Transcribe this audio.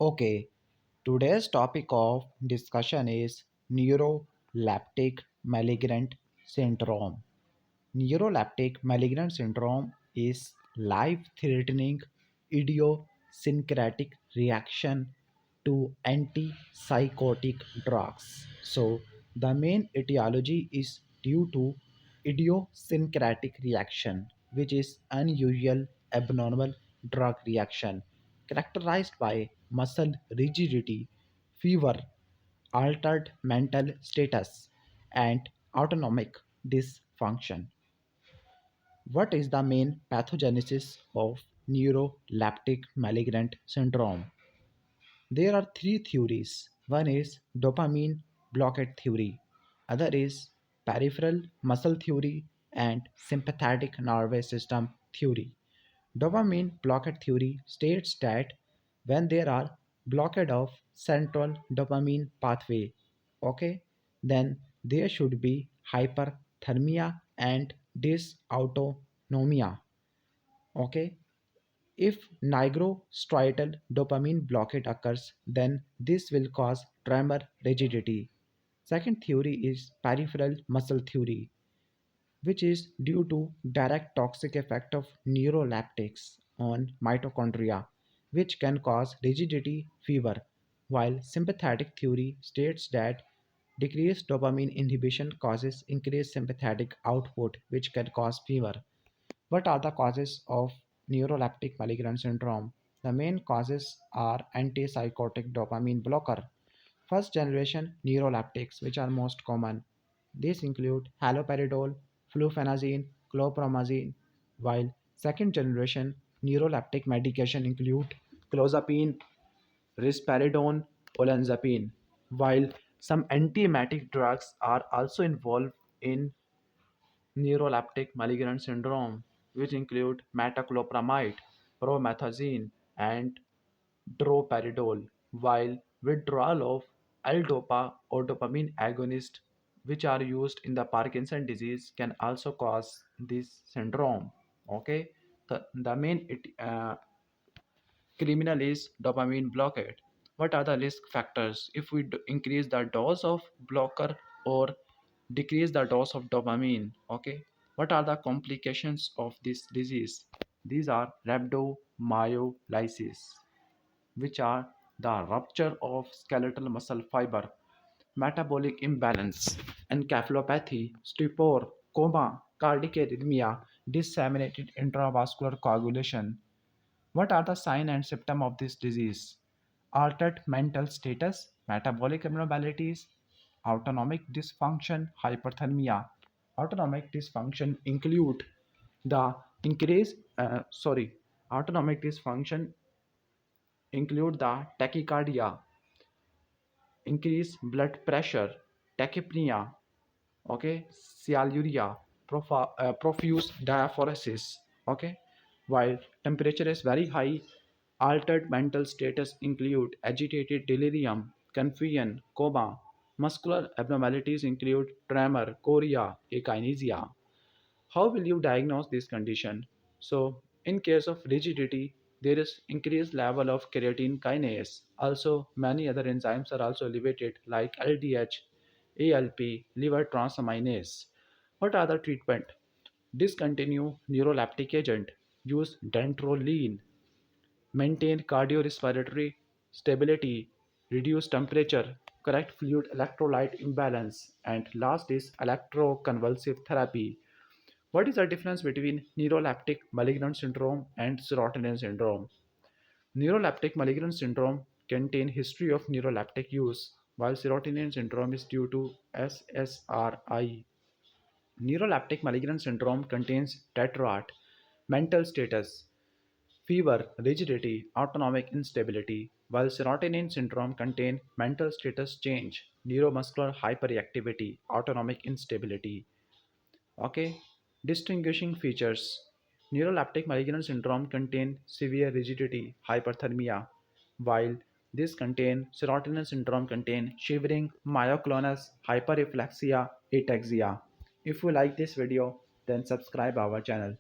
Okay, today's topic of discussion is neuroleptic malignant syndrome. Neuroleptic malignant syndrome is life-threatening idiosyncratic reaction to antipsychotic drugs. So, the main etiology is due to idiosyncratic reaction, which is unusual abnormal drug reaction characterized by muscle rigidity, fever, altered mental status, and autonomic dysfunction. What is the main pathogenesis of neuroleptic malignant syndrome? There are three theories. One is dopamine blockade theory, other is peripheral muscle theory, and sympathetic nervous system theory. Dopamine blockade theory states that when there are blockade of central dopamine pathway, okay, then there should be hyperthermia and dysautonomia. Okay, if nigrostriatal dopamine blockade occurs, then this will cause tremor rigidity. Second theory is peripheral muscle theory, which is due to direct toxic effect of neuroleptics on mitochondria, which can cause rigidity fever, while sympathetic theory states that decreased dopamine inhibition causes increased sympathetic output, which can cause fever. What are the causes of neuroleptic malignant syndrome? The main causes are antipsychotic dopamine blocker. First generation neuroleptics, which are most common. These include haloperidol, fluphenazine, chlorpromazine, while second generation neuroleptic medication include clozapine, risperidone, olanzapine, while some antiemetic drugs are also involved in neuroleptic malignant syndrome, which include metoclopramide, promethazine, and droperidol, while withdrawal of L-DOPA or dopamine agonist, which are used in the Parkinson disease, can also cause this syndrome. Okay, the main criminal is dopamine blockade. What are the risk factors if we increase the dose of blocker or decrease the dose of dopamine? Okay, what are the complications of this disease? These are rhabdomyolysis, which are the rupture of skeletal muscle fiber, metabolic imbalance, encephalopathy, stupor, coma, cardiac arrhythmia, disseminated intravascular coagulation. What are the signs and symptoms of this disease? Altered mental status, metabolic abnormalities, autonomic dysfunction, hyperthermia. Autonomic dysfunction include the increase, autonomic dysfunction include the tachycardia, increased blood pressure, tachypnea, okay, sialuria, profuse diaphoresis, okay, while temperature is very high. Altered mental status include agitated delirium, confusion, coma. Muscular abnormalities include tremor, chorea, akinesia. How will you diagnose this condition? So, in case of rigidity, there is increased level of creatine kinase. Also, many other enzymes are also elevated like LDH, ALP, liver transaminase. What are the treatment? Discontinue neuroleptic agent. Use dantrolene. Maintain cardiorespiratory stability. Reduce temperature. Correct fluid electrolyte imbalance. And last is electroconvulsive therapy. What is the difference between neuroleptic malignant syndrome and serotonin syndrome? Neuroleptic malignant syndrome contain history of neuroleptic use, while serotonin syndrome is due to SSRI. Neuroleptic malignant syndrome contains tetrad, mental status, fever, rigidity, autonomic instability, while serotonin syndrome contains mental status change, neuromuscular hyperactivity, autonomic instability. Okay, distinguishing features. Neuroleptic malignant syndrome contain severe rigidity, hyperthermia, while this contain serotonin syndrome contain shivering, myoclonus, hyperreflexia, ataxia. If you like this video, then subscribe our channel.